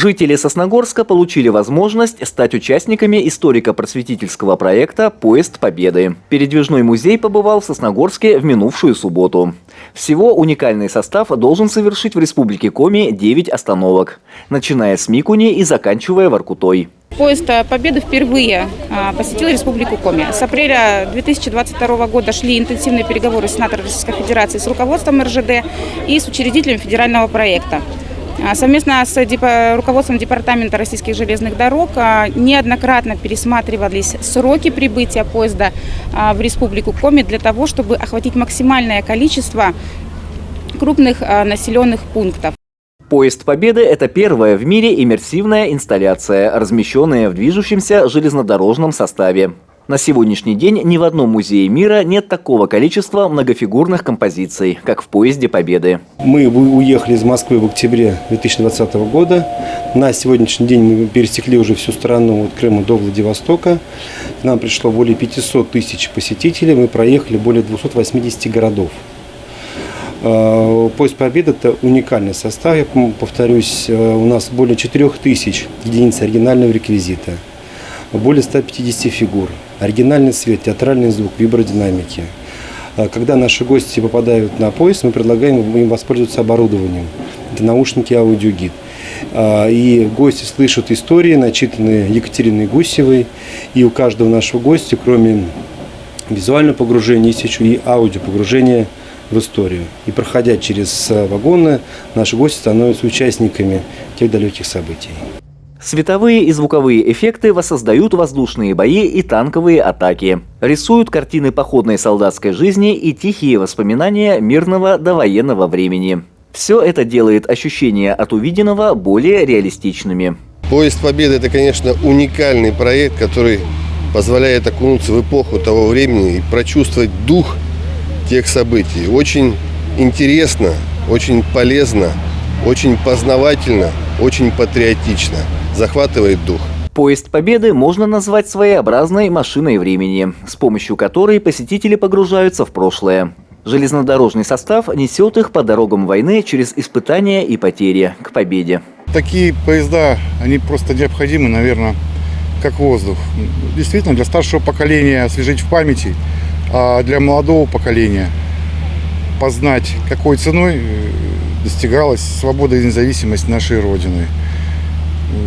Жители Сосногорска получили возможность стать участниками историко-просветительского проекта «Поезд Победы». Передвижной музей побывал в Сосногорске в минувшую субботу. Всего уникальный состав должен совершить в Республике Коми 9 остановок, начиная с Микуни и заканчивая Воркутой. Поезд Победы впервые посетил Республику Коми. С апреля 2022 года шли интенсивные переговоры сенатора Российской Федерации с руководством РЖД и с учредителем федерального проекта. Совместно с руководством Департамента российских железных дорог неоднократно пересматривались сроки прибытия поезда в Республику Коми для того, чтобы охватить максимальное количество крупных населенных пунктов. Поезд Победы – это первая в мире иммерсивная инсталляция, размещенная в движущемся железнодорожном составе. На сегодняшний день ни в одном музее мира нет такого количества многофигурных композиций, как в «Поезде Победы». Мы уехали из Москвы в октябре 2020 года. На сегодняшний день мы пересекли уже всю страну от Крыма до Владивостока. К нам пришло более 500 тысяч посетителей. Мы проехали более 280 городов. «Поезд Победы» – это уникальный состав. Я повторюсь, у нас более 4000 единиц оригинального реквизита, более 150 фигур, оригинальный свет, театральный звук, вибродинамики. Когда наши гости попадают на поезд, мы предлагаем им воспользоваться оборудованием. Это наушники «Аудиогид». И гости слышат истории, начитанные Екатериной Гусевой. И у каждого нашего гостя, кроме визуального погружения, есть еще и аудиопогружение в историю. И проходя через вагоны, наши гости становятся участниками тех далеких событий. Световые и звуковые эффекты воссоздают воздушные бои и танковые атаки. Рисуют картины походной солдатской жизни и тихие воспоминания мирного довоенного времени. Все это делает ощущения от увиденного более реалистичными. «Поезд Победы» – это, конечно, уникальный проект, который позволяет окунуться в эпоху того времени и прочувствовать дух тех событий. Очень интересно, очень полезно, очень познавательно, очень патриотично. Захватывает дух. «Поезд Победы» можно назвать своеобразной машиной времени, с помощью которой посетители погружаются в прошлое. Железнодорожный состав несет их по дорогам войны через испытания и потери к победе. Такие поезда, они просто необходимы, наверное, как воздух. Действительно, для старшего поколения освежить в памяти, а для молодого поколения познать, какой ценой достигалась свобода и независимость нашей Родины.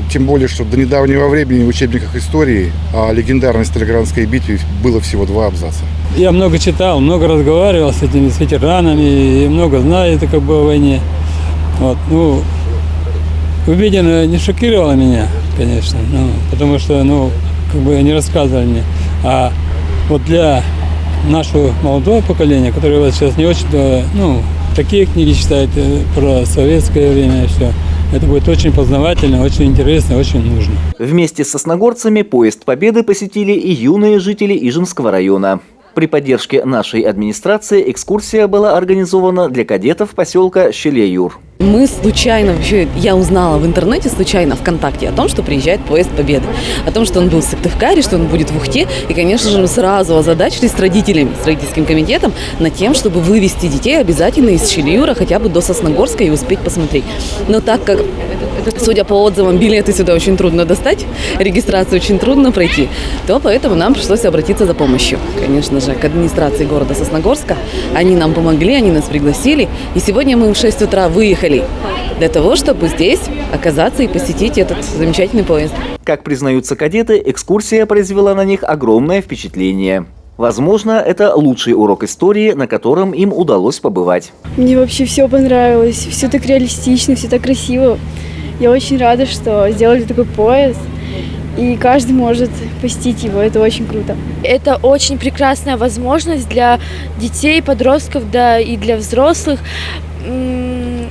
Тем более, что до недавнего времени в учебниках истории о легендарной Сталинградской битве было всего 2 абзаца. Я много читал, много разговаривал с этими ветеранами и много знаю как бы о войне. Вот, увиденное не шокировало меня, конечно, потому что как бы они рассказывали мне. А вот для нашего молодого поколения, которое вот сейчас не очень, такие книги читают про советское время и все. Это будет очень познавательно, очень интересно, очень нужно. Вместе с сосногорцами «Поезд Победы» посетили и юные жители Ижемского района. При поддержке нашей администрации экскурсия была организована для кадетов поселка Щелеюр. Мы случайно, я узнала в интернете случайно ВКонтакте о том, что приезжает «Поезд Победы», о том, что он был в Сыктывкаре, что он будет в Ухте. И, конечно же, мы сразу озадачились с родителями, с родительским комитетом над тем, чтобы вывести детей обязательно из Щелеюра хотя бы до Сосногорска и успеть посмотреть. Но так как, судя по отзывам, билеты сюда очень трудно достать, регистрацию очень трудно пройти, то поэтому нам пришлось обратиться за помощью, конечно же, к администрации города Сосногорска. Они нам помогли, они нас пригласили. И сегодня мы в 6 утра выехали для того, чтобы здесь оказаться и посетить этот замечательный поезд. Как признаются кадеты, экскурсия произвела на них огромное впечатление. Возможно, это лучший урок истории, на котором им удалось побывать. Мне вообще все понравилось, все так реалистично, все так красиво. Я очень рада, что сделали такой поезд, и каждый может посетить его, это очень круто. Это очень прекрасная возможность для детей, подростков, да и для взрослых.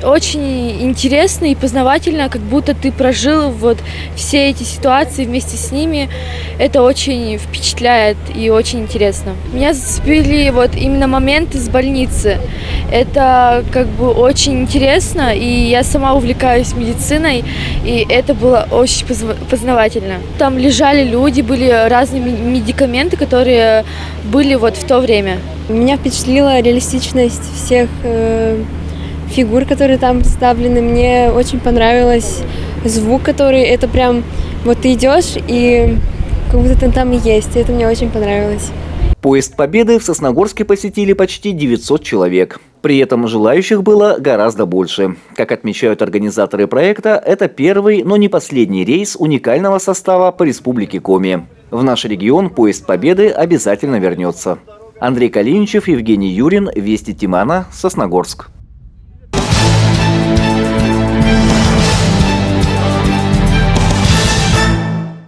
Очень интересно и познавательно, как будто ты прожил вот все эти ситуации вместе с ними. Это очень впечатляет и очень интересно. Меня зацепили вот именно моменты с больницы. Это как бы очень интересно, и я сама увлекаюсь медициной, и это было очень познавательно. Там лежали люди, были разные медикаменты, которые были вот в то время. Меня впечатлила реалистичность всех фигур, которые там представлены. Мне очень понравилось звук, который это прям вот ты идешь и как будто ты там и есть. И это мне очень понравилось. Поезд Победы в Сосногорске посетили почти 900 человек. При этом желающих было гораздо больше. Как отмечают организаторы проекта, это первый, но не последний рейс уникального состава по Республике Коми. В наш регион поезд Победы обязательно вернется. Андрей Калиничев, Евгений Юрин, Вести Тимана, Сосногорск.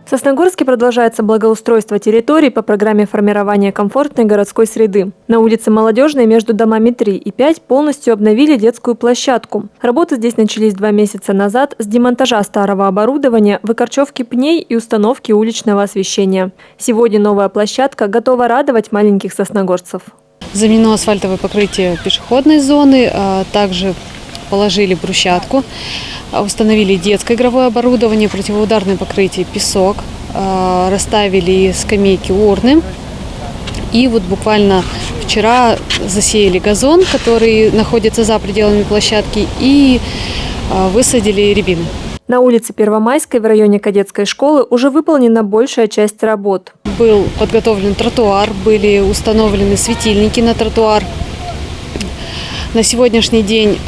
В Сосногорске продолжается благоустройство территорий по программе формирования комфортной городской среды. На улице Молодежной между домами 3 и 5 полностью обновили детскую площадку. Работы здесь начались 2 месяца назад с демонтажа старого оборудования, выкорчевки пней и установки уличного освещения. Сегодня новая площадка готова радовать маленьких сосногорцев. Заменено асфальтовое покрытие пешеходной зоны, также положили брусчатку, установили детское игровое оборудование, противоударное покрытие, песок, расставили скамейки, урны. И вот буквально вчера засеяли газон, который находится за пределами площадки, и высадили рябину. На улице Первомайской в районе кадетской школы уже выполнена большая часть работ. Был подготовлен тротуар, были установлены светильники на тротуар. На сегодняшний день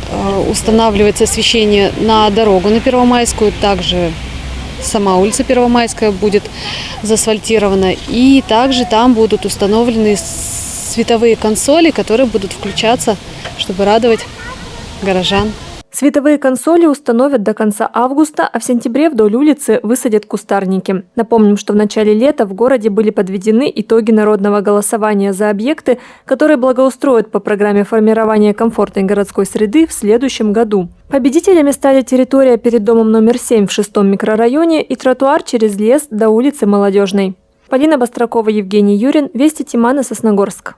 устанавливается освещение на дорогу на Первомайскую. Также сама улица Первомайская будет заасфальтирована. И также там будут установлены световые консоли, которые будут включаться, чтобы радовать горожан. Световые консоли установят до конца августа, а в сентябре вдоль улицы высадят кустарники. Напомним, что в начале лета в городе были подведены итоги народного голосования за объекты, которые благоустроят по программе формирования комфортной городской среды в следующем году. Победителями стали территория перед домом номер 7 в 6-м микрорайоне и тротуар через лес до улицы Молодежной. Полина Бастракова, Евгений Юрин, Вести Тимана, Сосногорск.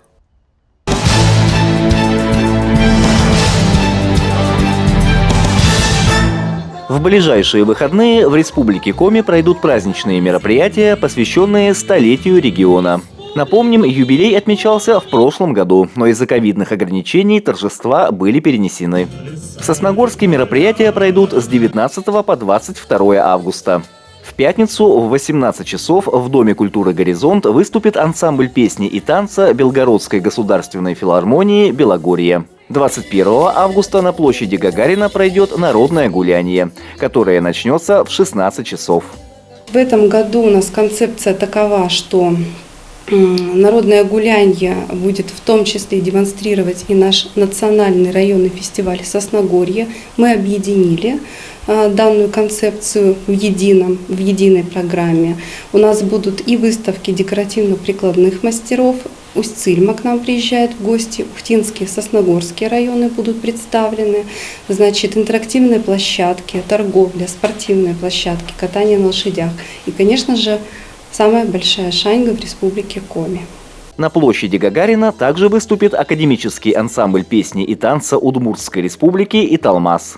В ближайшие выходные в Республике Коми пройдут праздничные мероприятия, посвященные столетию региона. Напомним, юбилей отмечался в прошлом году, но из-за ковидных ограничений торжества были перенесены. В Сосногорске мероприятия пройдут с 19 по 22 августа. В пятницу в 18 часов в Доме культуры «Горизонт» выступит ансамбль песни и танца Белгородской государственной филармонии «Белогорье». 21 августа на площади Гагарина пройдет народное гуляние, которое начнется в 16 часов. В этом году у нас концепция такова, что народное гулянье будет в том числе демонстрировать и наш национальный районный фестиваль «Сосногорье». Мы объединили данную концепцию в единой программе. У нас будут и выставки декоративно-прикладных мастеров. Усть-Цильма к нам приезжает в гости, Ухтинские, Сосногорские районы будут представлены. Значит, интерактивные площадки, торговля, спортивные площадки, катание на лошадях. И, конечно же, самая большая шаньга в Республике Коми. На площади Гагарина также выступит академический ансамбль песни и танца Удмуртской республики «Италмас».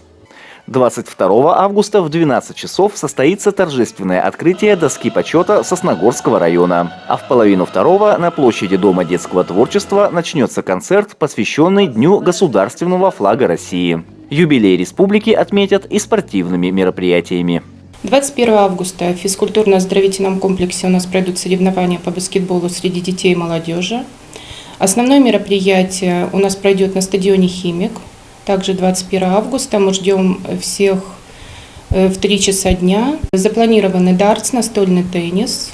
22 августа в 12 часов состоится торжественное открытие доски почета Сосногорского района. А в половину второго на площади Дома детского творчества начнется концерт, посвященный Дню государственного флага России. Юбилей республики отметят и спортивными мероприятиями. 21 августа в физкультурно-оздоровительном комплексе у нас пройдут соревнования по баскетболу среди детей и молодежи. Основное мероприятие у нас пройдет на стадионе «Химик». Также 21 августа мы ждем всех в 3 часа дня. Запланированы дартс, настольный теннис,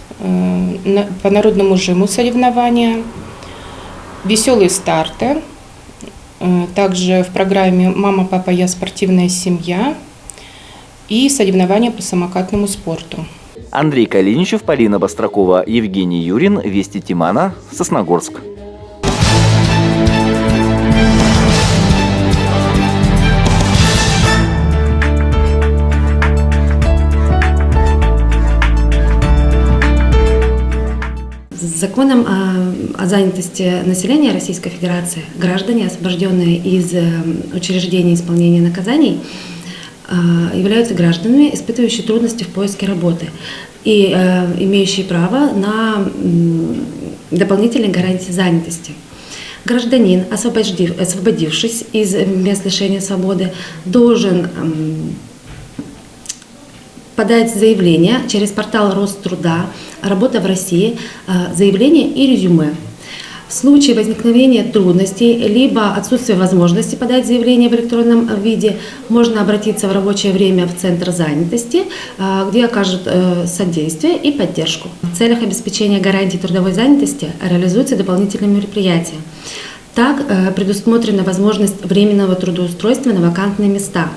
по народному жиму соревнования, веселые старты. Также в программе «Мама, папа, я. Спортивная семья» и соревнования по самокатному спорту. Андрей Калиничев, Полина Бастракова, Евгений Юрин, Вести Тимана, Сосногорск. Законом о занятости населения Российской Федерации граждане, освобожденные из учреждений исполнения наказаний, являются гражданами, испытывающими трудности в поиске работы и имеющие право на дополнительные гарантии занятости. Гражданин, освободившись из мест лишения свободы, должен подать заявление через портал Роструда, работа в России, заявление и резюме. В случае возникновения трудностей либо отсутствия возможности подать заявление в электронном виде, можно обратиться в рабочее время в Центр занятости, где окажут содействие и поддержку. В целях обеспечения гарантий трудовой занятости реализуются дополнительные мероприятия. Так предусмотрена возможность временного трудоустройства на вакантные места.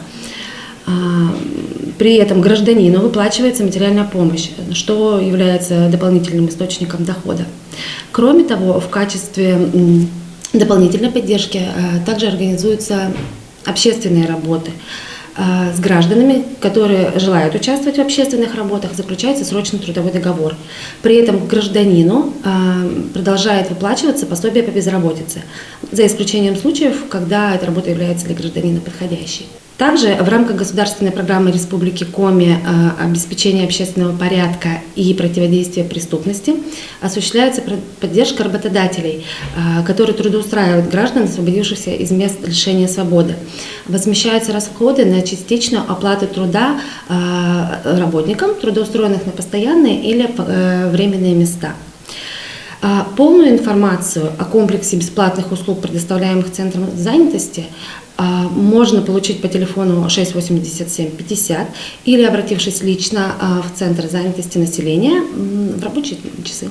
При этом гражданину выплачивается материальная помощь, что является дополнительным источником дохода. Кроме того, в качестве дополнительной поддержки также организуются общественные работы. С гражданами, которые желают участвовать в общественных работах, заключается срочный трудовой договор. При этом гражданину продолжает выплачиваться пособие по безработице, за исключением случаев, когда эта работа является для гражданина подходящей. Также в рамках государственной программы Республики Коми обеспечения общественного порядка и противодействия преступности осуществляется поддержка работодателей, которые трудоустраивают граждан, освободившихся из мест лишения свободы. Возмещаются расходы на частичную оплату труда работникам, трудоустроенных на постоянные или временные места. Полную информацию о комплексе бесплатных услуг, предоставляемых Центром занятости, можно получить по телефону 687 50 или обратившись лично в Центр занятости населения в рабочие часы.